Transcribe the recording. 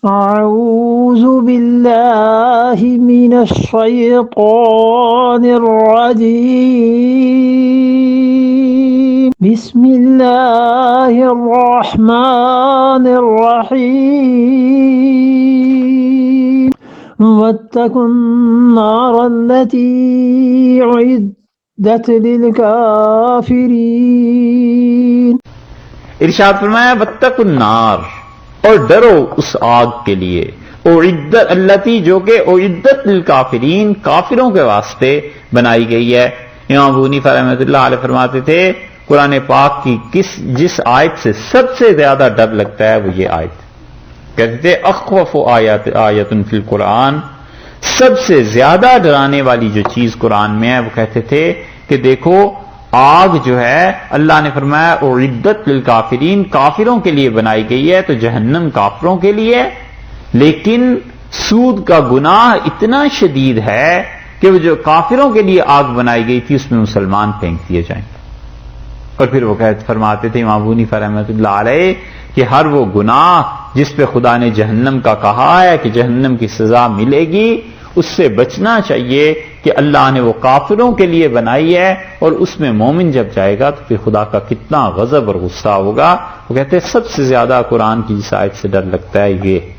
أعوذ بالله من الشيطان الرجيم بسم الله الرحمن الرحيم واتقوا النار التي أعدت للكافرين। इरशाद फरमाया वत्तकुन्नार, और डरो उस आग के लिए, उइद्दत अल्लती, जो कि उइद्दत लिल काफिरीन, काफिरों के वास्ते बनाई गई है। इमाम अबू हनीफा रहमतुल्लाह अलैह फरमाते थे कुरान पाक की जिस आयत से सबसे ज्यादा डर लगता है वो ये आयत। कहते थे अख्वफ आयतुन फिल कुरान, सबसे ज्यादा डराने वाली जो चीज कुरान में है वो कहते थे कि देखो आग जो है अल्लाह ने फरमाया उइद्दत लिल काफिरीन, काफिरों के लिए बनाई गई है, तो जहन्नम काफिरों के लिए है। लेकिन सूद का गुनाह इतना शदीद है कि वो जो काफिरों के लिए आग बनाई गई थी उसमें मुसलमान फेंक दिए जाएंगे। और फिर वो कहते फरमाते थे इमाम अबू हनीफा रहमतुल्लाह अलैह कि हर वो गुनाह जिस पे खुदा ने जहन्नम का कहा है कि जहन्नम की सजा मिलेगी, उससे बचना चाहिए कि अल्लाह ने वो काफिरों के लिए बनाई है और उसमें मोमिन जब जाएगा तो फिर खुदा का कितना गजब और गुस्सा होगा। वो कहते हैं सबसे ज्यादा कुरान की जिस आयत से डर लगता है ये